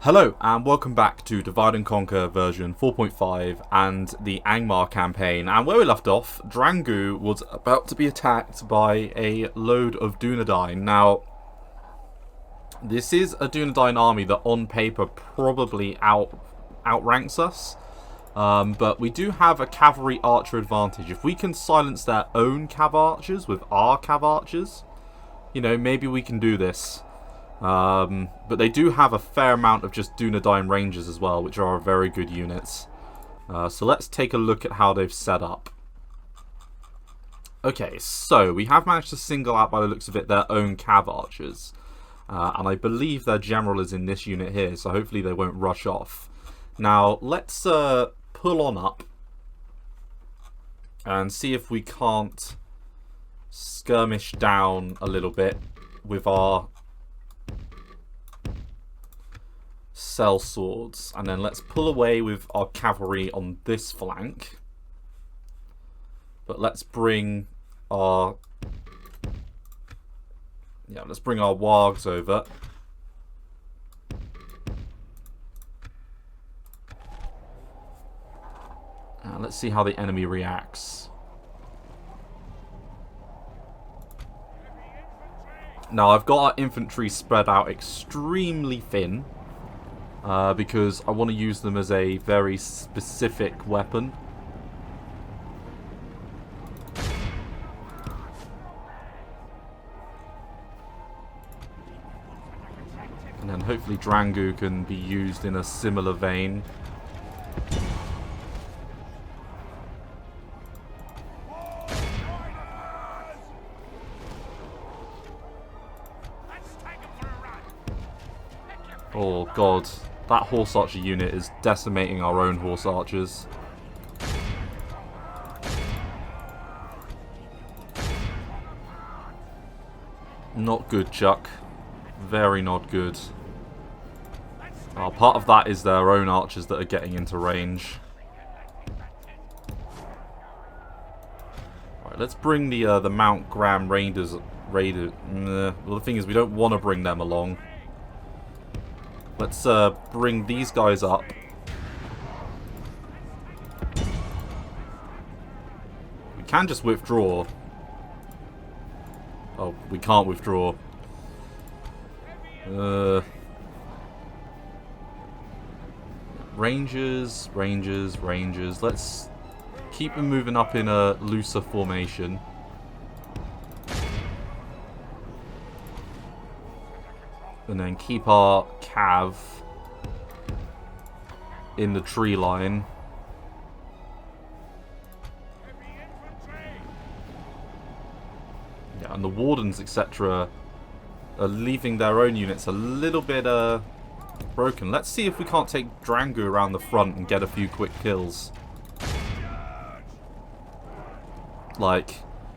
Hello and welcome back to Divide and Conquer version 4.5 and the Angmar Campaign. And where we left off, Drangu was about to be attacked by a load of Dunedain. Now, this is a Dunedain army that on paper probably outranks us. But we do have a cavalry archer advantage. If we can silence their own cav archers with our cav archers, you know, maybe we can do this. But they do have a fair amount of just Dunedain Rangers as well, which are very good units. So let's take a look at how they've set up. Okay, so we have managed to single out, by the looks of it, their own cav archers. And I believe their general is in this unit here, so hopefully they won't rush off. Now, let's pull on up and see if we can't skirmish down a little bit with our cell swords, and then let's pull away with our cavalry on this flank. But let's bring our wargs over. And let's see how the enemy reacts. Now I've got our infantry spread out extremely thin. Because I want to use them as a very specific weapon. And then hopefully Drangu can be used in a similar vein. Oh god. That horse archer unit is decimating our own horse archers. Not good, Chuck. Very not good. Part of that is their own archers that are getting into range. Alright, let's bring the Mount Graham Raiders. Well, the thing is, we don't want to bring them along. Let's bring these guys up. We can just withdraw. Oh, we can't withdraw. Rangers. Let's keep them moving up in a looser formation. And then keep our cav in the tree line. Yeah, and the wardens, etc., are leaving their own units a little bit broken. Let's see if we can't take Drangu around the front and get a few quick kills. Like,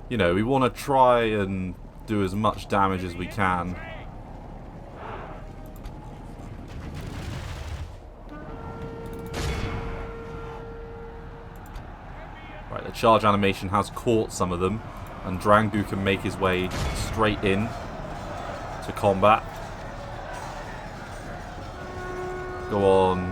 you know, we want to try and do as much damage as we can. Right, the charge animation has caught some of them, and Drangu can make his way straight in to combat. Go on.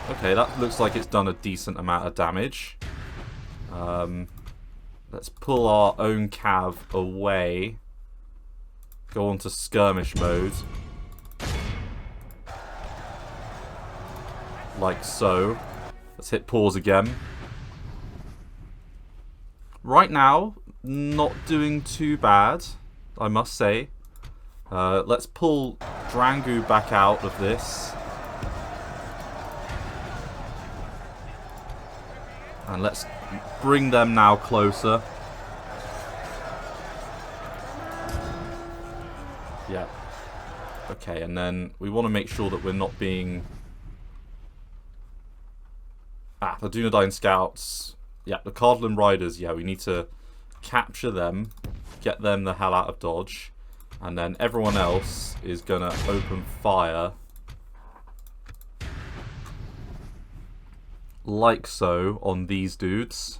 Okay, that looks like it's done a decent amount of damage. Let's pull our own cav away. Go on to skirmish mode. Like so. Let's hit pause again. Right now, not doing too bad, I must say. Let's pull Drangu back out of this. And let's bring them now closer. Yeah. Okay, and then we want to make sure that we're not being... the Dunedain scouts. Yeah, the Cardland Riders. Yeah, we need to capture them, get them the hell out of dodge, and then everyone else is going to open fire. Like so on these dudes.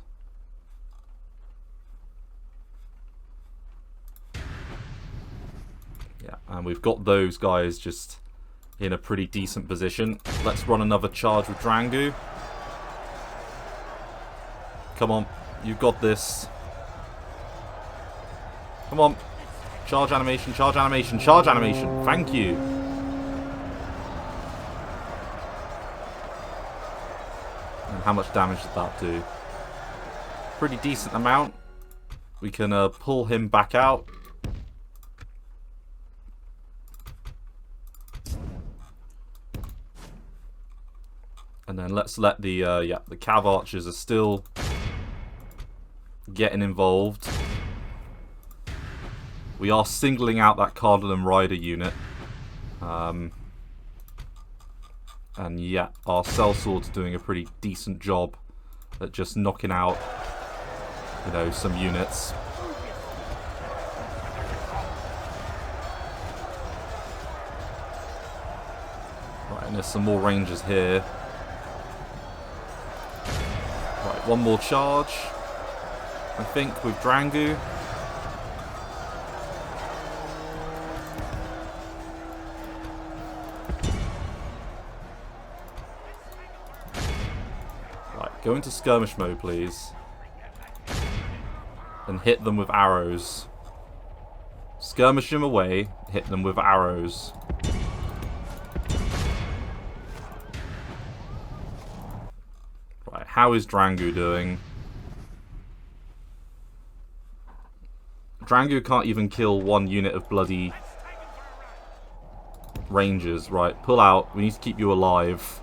Yeah, and we've got those guys just in a pretty decent position. Let's run another charge with Drangu. Come on, you've got this. Come on. Charge animation, charge animation, charge animation. Thank you. And how much damage did that do? Pretty decent amount. We can pull him back out. And then let's let the the cav archers are still getting involved. We are singling out that Cardinal Rider unit. And yeah, our sellswords are doing a pretty decent job at just knocking out, you know, some units. Right, and there's some more rangers here. Right, one more charge, I think, with Drangu. Go into skirmish mode, please. And hit them with arrows. Skirmish them away, hit them with arrows. Right, how is Drangu doing? Drangu can't even kill one unit of bloody rangers. Right, pull out. We need to keep you alive.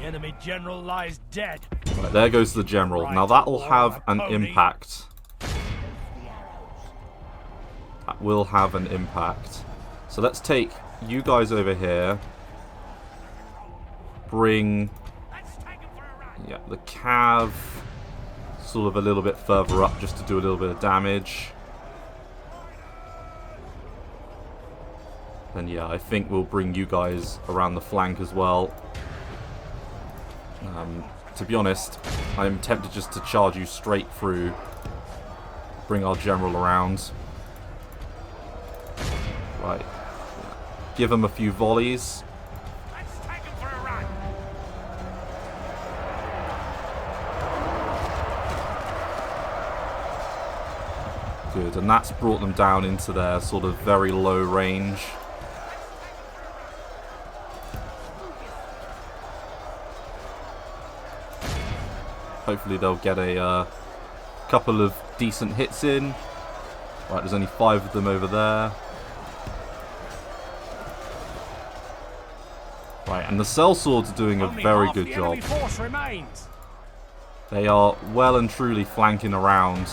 Enemy general lies dead. Right, there goes the general. Now that'll have an impact. That will have an impact. So let's take you guys over here. Bring the cav sort of a little bit further up just to do a little bit of damage. And yeah, I think we'll bring you guys around the flank as well. To be honest, I'm tempted just to charge you straight through. Bring our general around. Right. Give him a few volleys. Good, and that's brought them down into their sort of very low range. Hopefully they'll get a couple of decent hits in. Right, there's only 5 of them over there. Right, and the sellswords are doing a very good job. They are well and truly flanking around.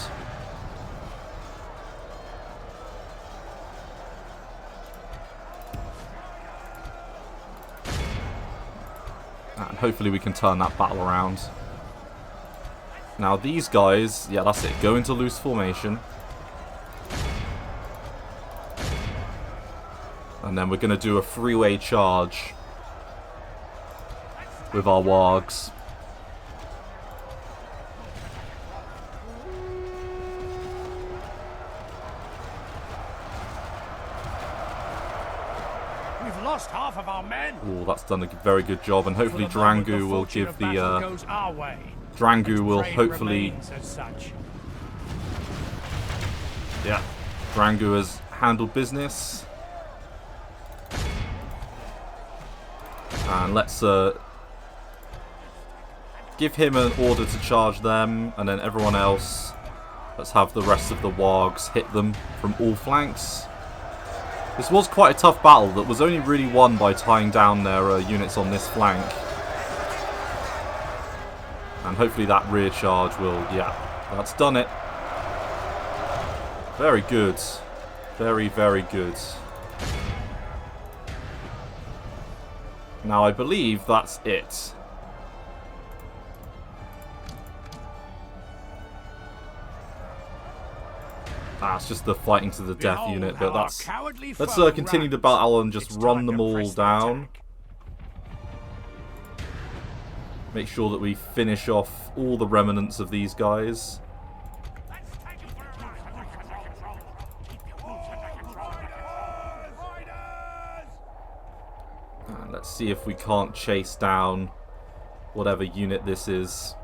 And hopefully we can turn that battle around. Now these guys, yeah, that's it. Go into loose formation. And then we're going to do a three-way charge with our wargs. We've lost half of our men. Oh, that's done a very good job, and hopefully Drangu will give the Drangu will hopefully... Yeah, Drangu has handled business. And let's give him an order to charge them, and then everyone else, let's have the rest of the wargs hit them from all flanks. This was quite a tough battle that was only really won by tying down their units on this flank. And hopefully that rear charge will, yeah, that's done it. Very good. Very, very good. Now I believe that's it. It's just the fighting to the death unit, but that's... Let's continue the battle and just run them all down. Make sure that we finish off all the remnants of these guys. And let's see if we can't chase down whatever unit this is.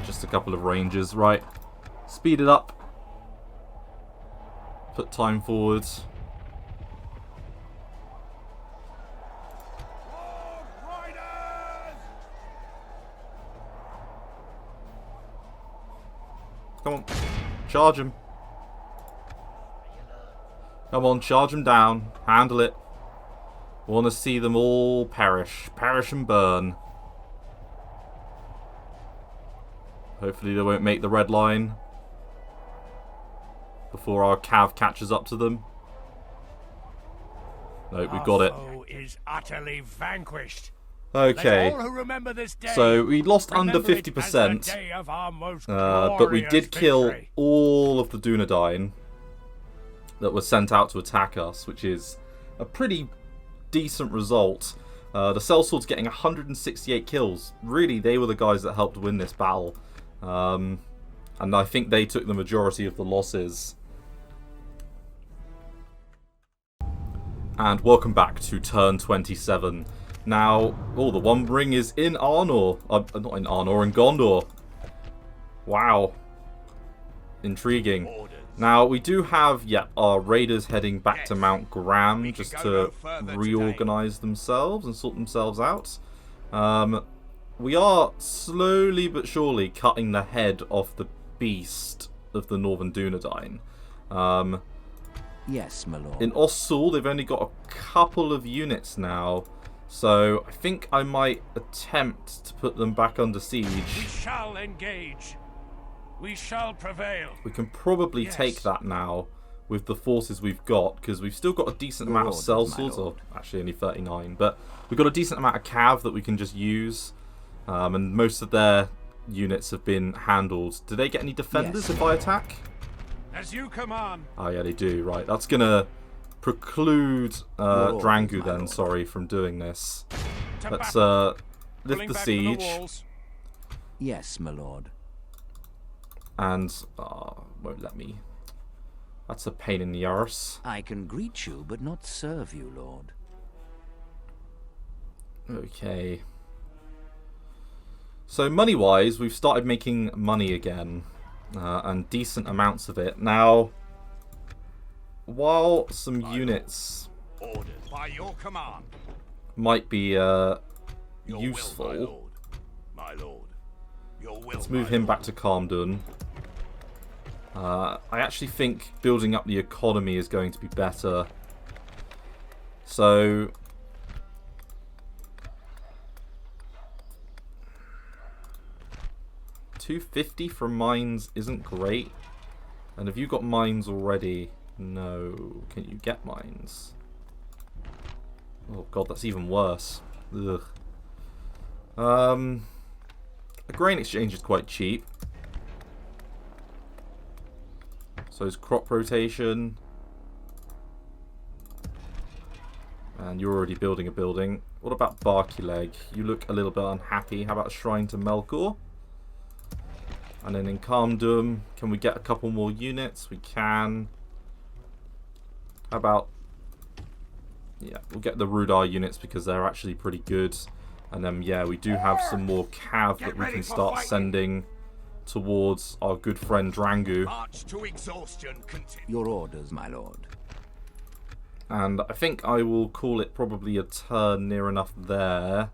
Just a couple of rangers. Right. Speed it up. Put time forward. Come on. Charge him. Come on, charge him down. Handle it. Want to see them all perish. Perish and burn. Hopefully they won't make the red line before our cav catches up to them. Nope, we got it. Our foe is utterly vanquished. Okay, Let all who remember this day so we lost under remember it as the 50%, day of our most but we glorious did kill victory. all of the Dunedain that were sent out to attack us, which is a pretty decent result. The sellswords getting 168 kills. Really, they were the guys that helped win this battle. And I think they took the majority of the losses. And welcome back to turn 27. Now, the One Ring is in Arnor. Not in Arnor, in Gondor. Wow. Intriguing. Now, we do have, our raiders heading back to Mount Graham just to reorganize themselves and sort themselves out. We are slowly but surely cutting the head off the beast of the Northern Dunedain. Yes, my lord. In Ossul, they've only got a couple of units now, so I think I might attempt to put them back under siege. We shall engage. We shall prevail. We can probably take that now with the forces we've got, because we've still got a decent amount of sellswords, or actually only 39, but we've got a decent amount of cav that we can just use. And most of their units have been handled. Do they get any defenders if I attack? As you command. Oh yeah, they do. Right, that's gonna preclude Drangu then, sorry, from doing this. Let's lift the siege. Yes, my lord. And won't let me. That's a pain in the arse. I can greet you, but not serve you, lord. Okay. So money-wise, we've started making money again, and decent amounts of it. Now, while some units by your command might be useful, my lord. Your will, let's move him back to Kamdun. I actually think building up the economy is going to be better. So 250 from mines isn't great. And have you got mines already? No. Can you get mines? Oh god, that's even worse. Ugh. A grain exchange is quite cheap. So is crop rotation. And you're already building a building. What about Barkyleg? You look a little bit unhappy. How about a shrine to Melkor? And then in Kamdum, can we get a couple more units? We can. How about... yeah, we'll get the Rudar units because they're actually pretty good. And then, yeah, we do have some more cav that we can start sending towards our good friend Drangu. March to exhaustion. Your orders, my lord. And I think I will call it probably a turn near enough there.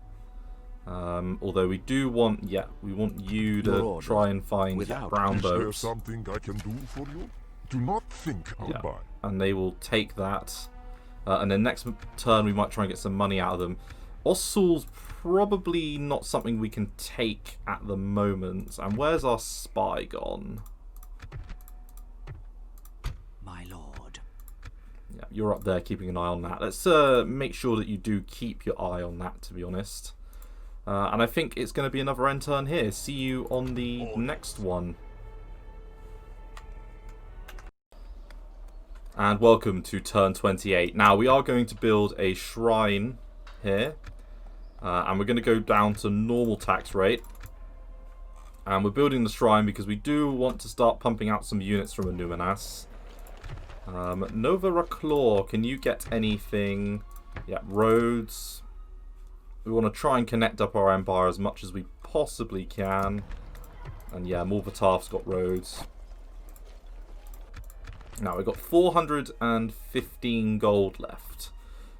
Although we do want, we want you to try and find brown boats. Is there something I can do for you? Do not think I'll buy. And they will take that. And then next turn we might try and get some money out of them. Ossul's probably not something we can take at the moment. And where's our spy gone? My lord. Yeah, you're up there keeping an eye on that. Let's make sure that you do keep your eye on that, to be honest. And I think it's going to be another end turn here. See you on the next one. And welcome to turn 28. Now, we are going to build a shrine here. And we're going to go down to normal tax rate. And we're building the shrine because we do want to start pumping out some units from Illuminas. Nova Reclaw, can you get anything? Yeah, roads. We want to try and connect up our empire as much as we possibly can. And yeah, Morvataf's got roads. Now, we've got 415 gold left.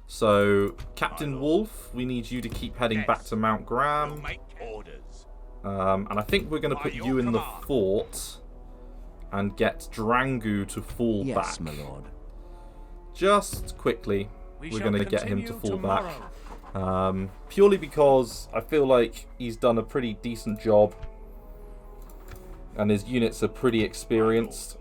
So, Captain Wolf, we need you to keep heading back to Mount Graham. And I think we're going to put you in the fort and get Drangu to fall back. Yes, my lord. Just quickly, we're going to get him to fall back. Purely because I feel like he's done a pretty decent job. And his units are pretty experienced.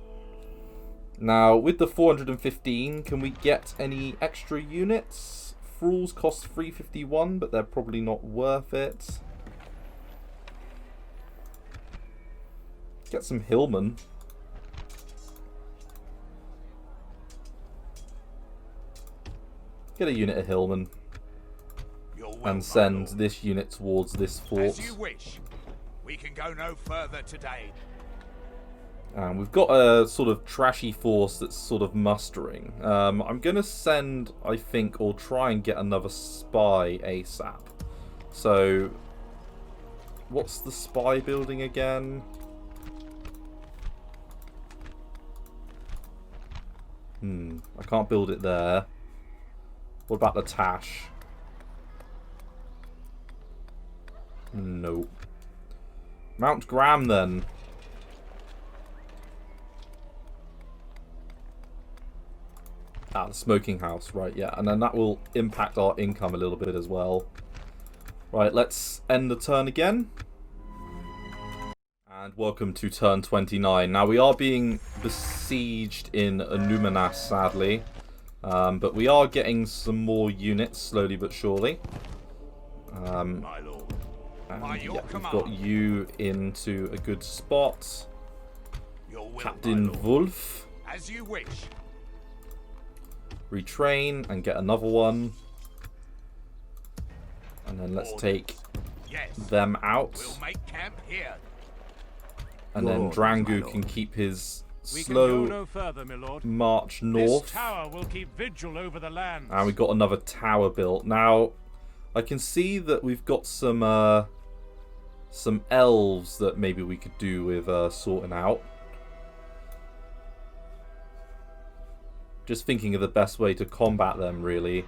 Now, with the 415, can we get any extra units? Thralls cost 351, but they're probably not worth it. Get some hillmen. Get a unit of hillmen. And send this unit towards this fort. As you wish. We can go no further today. And we've got a sort of trashy force that's sort of mustering. I'm going to send, I think, or try and get another spy ASAP. So, what's the spy building again? I can't build it there. What about the Tash? Nope. Mount Graham then. Ah, the smoking house, right, yeah. And then that will impact our income a little bit as well. Right, let's end the turn again. And welcome to turn 29. Now, we are being besieged in Illuminas, sadly. But we are getting some more units, slowly but surely. My lord. And yeah, we've got you into a good spot. Captain Wolf. As you wish. Retrain and get another one. And then let's take them out. We'll make camp here. And then Drangu can keep his slow march north. This tower will keep vigil over the land. And we've got another tower built. Now, I can see that we've got some elves that maybe we could do with sorting out. Just thinking of the best way to combat them, really.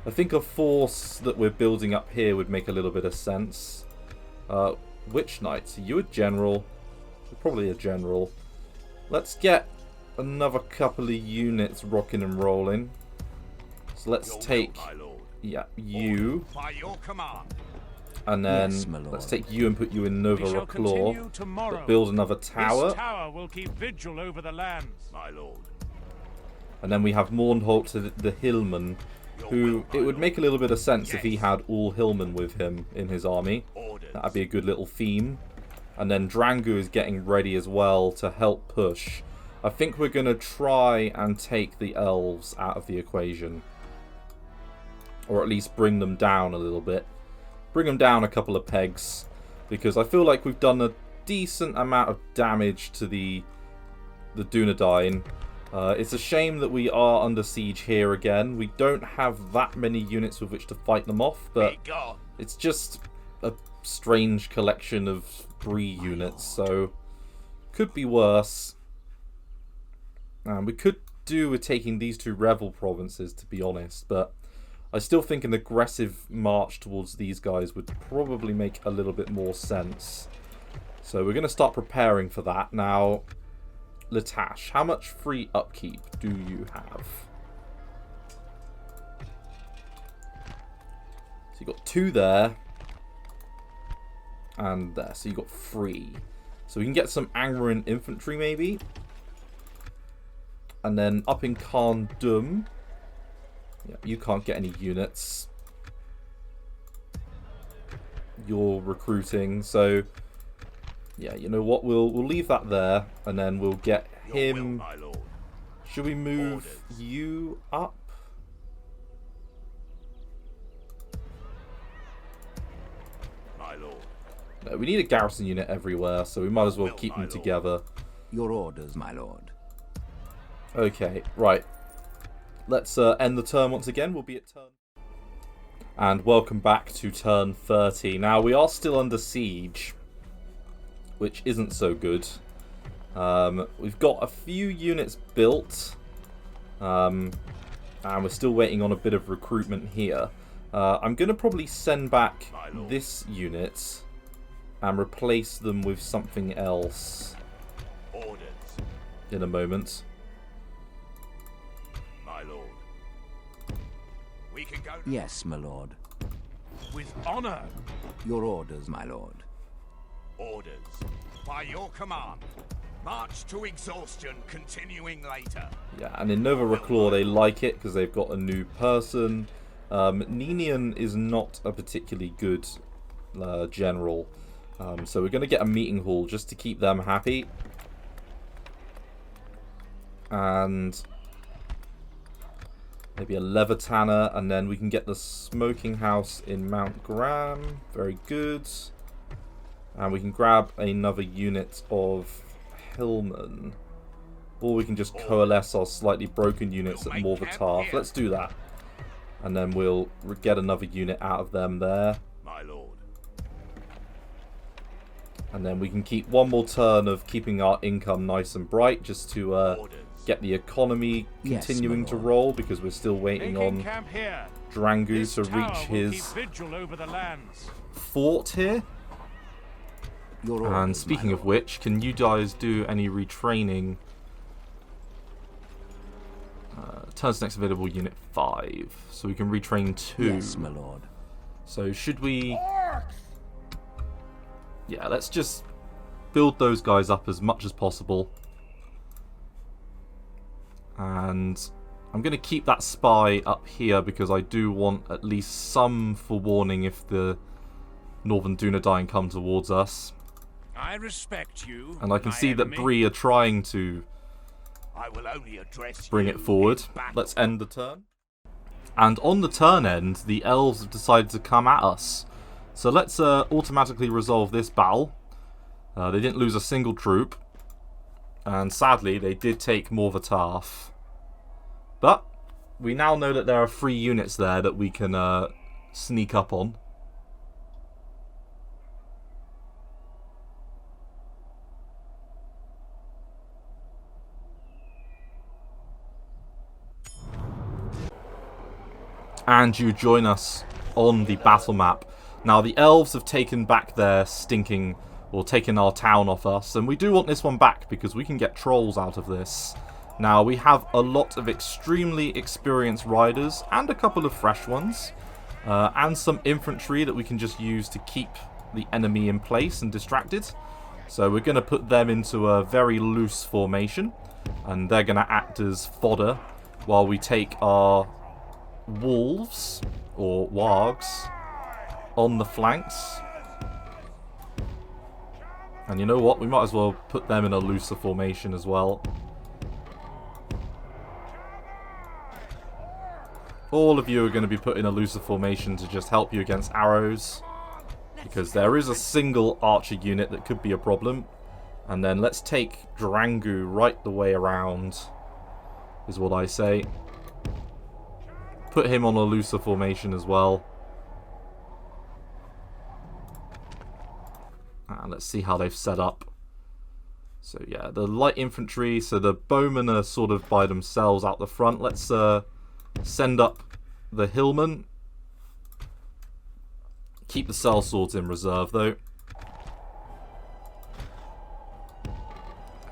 I think a force that we're building up here would make a little bit of sense. Witch Knights, are you a general? You're probably a general. Let's get another couple of units rocking and rolling. So let's take, yeah, you. By your command. And then let's take you and put you in Nova Reclaw. Build another tower. This tower will keep vigil over the lands, my lord. And then we have Mournholt, the Hillman, who it would make a little bit of sense if he had all Hillmen with him in his army. That'd be a good little theme. And then Drangu is getting ready as well to help push. I think we're going to try and take the elves out of the equation. Or at least bring them down a little bit. Bring them down a couple of pegs. Because I feel like we've done a decent amount of damage to the Dunedain. It's a shame that we are under siege here again. We don't have that many units with which to fight them off, but it's just a strange collection of Bree units, so could be worse. We could do with taking these two Revel provinces, to be honest, but I still think an aggressive march towards these guys would probably make a little bit more sense. So we're going to start preparing for that. Now, Latash, how much free upkeep do you have? So you've got 2 there. And there. So you've got 3. So we can get some Angmarin infantry, maybe. And then up in Khandum. Yeah, you can't get any units. You're recruiting, so... Yeah, you know what? We'll leave that there, and then we'll get him. Should we move you up? No, we need a garrison unit everywhere, so we might as well keep them together. Your orders, my lord. Okay, right. Let's end the turn once again. We'll be at turn. And welcome back to turn 30. Now, we are still under siege, which isn't so good. We've got a few units built, and we're still waiting on a bit of recruitment here. I'm going to probably send back this unit and replace them with something else in a moment. My lord. We can go Yes, my lord. with honor. Your orders, my lord. Orders. By your command. March to exhaustion, continuing later. Yeah, and in Nova Reclaw they like it because they've got a new person. Ninian is not a particularly good general. So we're going to get a meeting hall just to keep them happy. And maybe a Levitanner, and then we can get the smoking house in Mount Graham. Very good. And we can grab another unit of Hillman. Or we can just coalesce our slightly broken units at Morvatarth. Let's do that. And then we'll get another unit out of them there. My lord. And then we can keep one more turn of keeping our income nice and bright, just to get the economy continuing to roll, because we're still waiting on Camp here. Drangu This to tower reach will his keep vigil over the lands. fort here. Your orders, And speaking of which, can you guys do any retraining? Turns next available unit 5. So we can retrain 2. Yes, my lord. So should we... Yeah, let's just build those guys up as much as possible. And I'm going to keep that spy up here because I do want at least some forewarning if the Northern Dunedain come towards us. I respect you. And I can my see that enemy. Bree are trying to I will only address bring you it forward. in battle. Let's end the turn. And on the turn end, the elves have decided to come at us. So let's automatically resolve this battle. They didn't lose a single troop. And sadly, they did take Morvatarth. But we now know that there are 3 units there that we can sneak up on. And you join us on the battle map. Now, the elves have taken back their stinking, or taken our town off us, and we do want this one back because we can get trolls out of this. Now, we have a lot of extremely experienced riders, and a couple of fresh ones, and some infantry that we can just use to keep the enemy in place and distracted. So we're going to put them into a very loose formation, and they're going to act as fodder while we take our wolves, or wargs, on the flanks. And you know what? We might as well put them in a looser formation as well. All of you are going to be put in a looser formation to just help you against arrows, because there is a single archer unit that could be a problem. And then let's take Drangu right the way around, is what I say. Put him on a looser formation as well. And let's see how they've set up. So yeah, the light infantry, so the bowmen are sort of by themselves out the front. Let's send up the hillmen. Keep the sellswords in reserve though.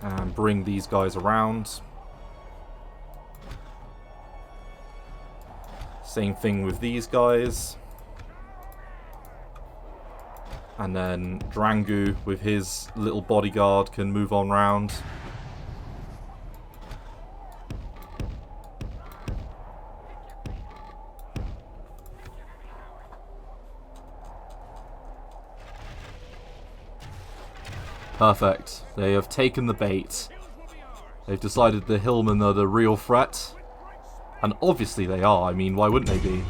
And bring these guys around. Same thing with these guys. And then Drangu with his little bodyguard can move on round. Perfect. They have taken the bait. They've decided the hillmen are the real threat. And obviously they are. I mean, why wouldn't they be?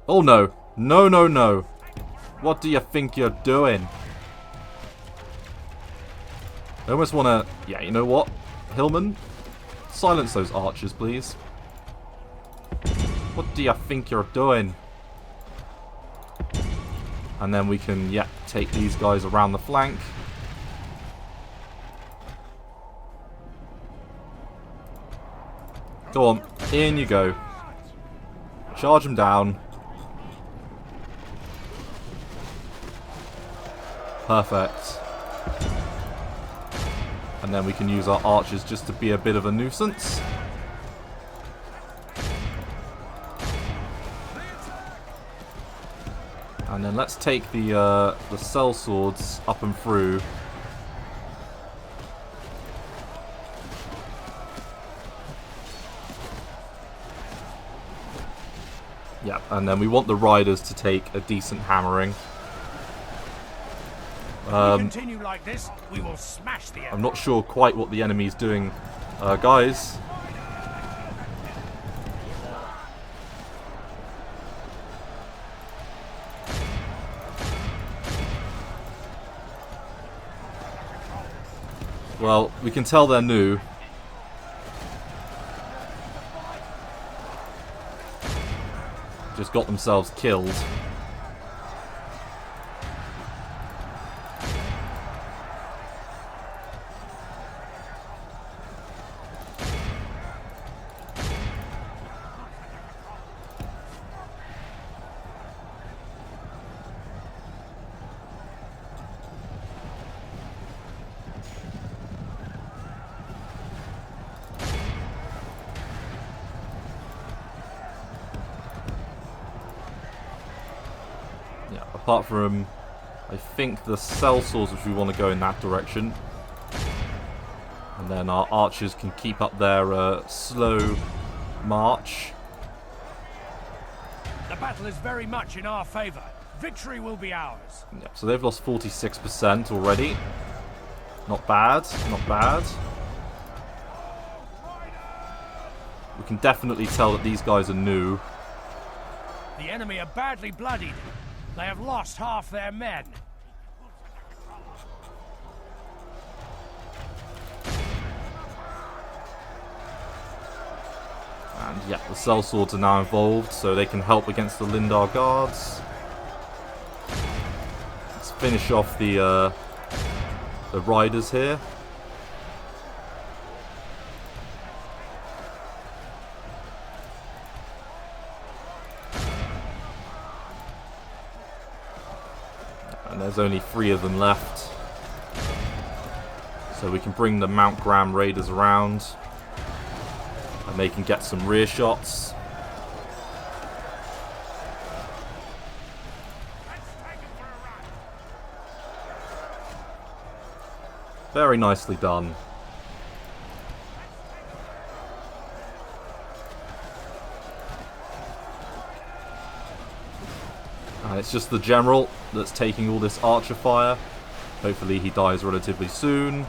Oh no. No, no, no. What do you think you're doing? I almost want to... Yeah, you know what? Hillman, silence those archers, please. What do you think you're doing? And then we can, yeah, take these guys around the flank. Go on, in you go. Charge them down. Perfect. And then we can use our archers just to be a bit of a nuisance. And then let's take the sellswords up and through. Yeah, and then we want the riders to take a decent hammering. Continue like this, we will smash the enemy. I'm not sure quite what the enemy's doing, guys. Well, we can tell they're new. Just got themselves killed. Yeah, apart from, I think, the sellswords, which we want to go in that direction. And then our archers can keep up their slow march. The battle is very much in our favour. Victory will be ours. Yeah, so they've lost 46% already. Not bad, not bad. We can definitely tell that these guys are new. The enemy are badly bloodied. They have lost half their men. And yeah, the sellswords are now involved, so they can help against the Lindar guards. Let's finish off the riders here. And there's only 3 of them left. So we can bring the Mount Graham raiders around. And they can get some rear shots. Very nicely done. And it's just the general that's taking all this archer fire. Hopefully he dies relatively soon.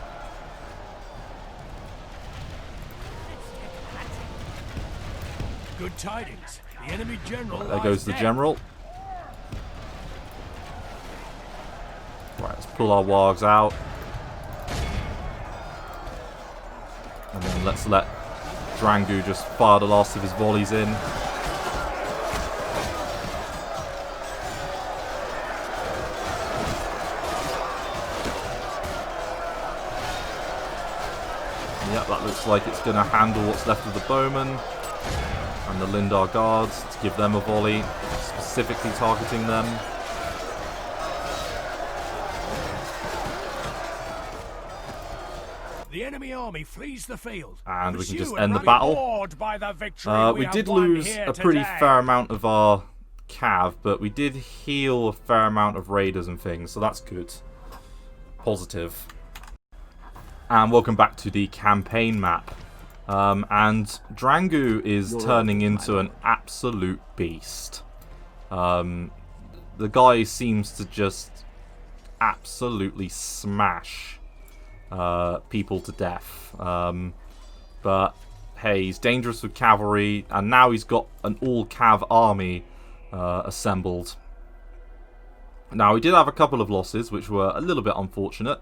Good tidings. The enemy general. There goes the general. Right, let's pull our wargs out. And then let's let Drangu just fire the last of his volleys in. Yep, that looks like it's going to handle what's left of the bowmen. And the Lindar guards, to give them a volley, specifically targeting them. The enemy army flees the field. And we can just Pursue end the and battle. reward by the victory We have did won lose here a pretty today. fair amount of our cav, but we did heal a fair amount of raiders and things, so that's good. Positive. And welcome back to the campaign map. And Drangu is turning into an absolute beast. The guy seems to just absolutely smash people to death. But hey, he's dangerous with cavalry, and now he's got an all-cav army assembled. Now, he did have a couple of losses, which were a little bit unfortunate.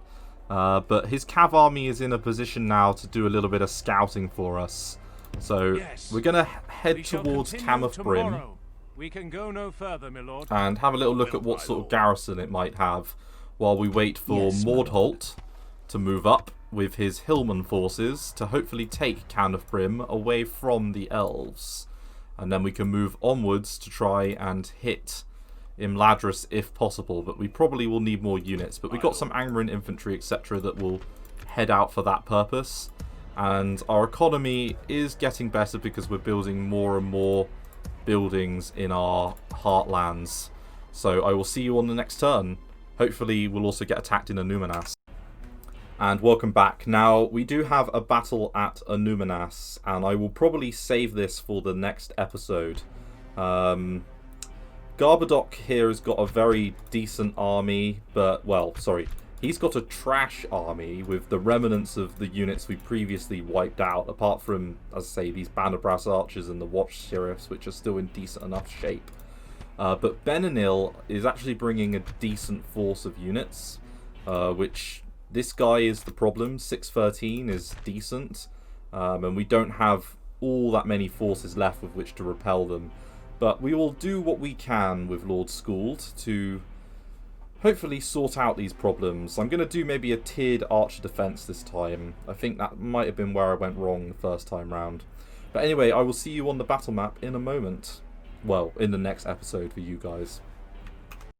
But his Cav army is in a position now to do a little bit of scouting for us. So we're going to head towards Conquer Brim. We can go no further, my lord. And have a little look at what sort of garrison it might have while we wait for Mordholt to move up with his Hillman forces to hopefully take Conquer Brim away from the elves. And then we can move onwards to try and hit Imladris if possible, but we probably will need more units. But we've got some Angmar infantry, etc. that will head out for that purpose. And our economy is getting better because we're building more and more buildings in our heartlands. So I will see you on the next turn. Hopefully we'll also get attacked in Anumanas. And welcome back. Now, we do have a battle at Anumanas, and I will probably save this for the next episode. Garbadok here has got a very decent army, but, well, sorry. He's got a trash army with the remnants of the units we previously wiped out, apart from, as I say, these Band of Brass Archers and the Watch Sheriffs, which are still in decent enough shape. But Benanil is actually bringing a decent force of units, which this guy is the problem. 613 is decent, and we don't have all that many forces left with which to repel them. But we will do what we can with Lord Skuld to hopefully sort out these problems. I'm going to do maybe a tiered archer defense this time. I think that might have been where I went wrong the first time round. But anyway, I will see you on the battle map in a moment. Well, in the next episode for you guys.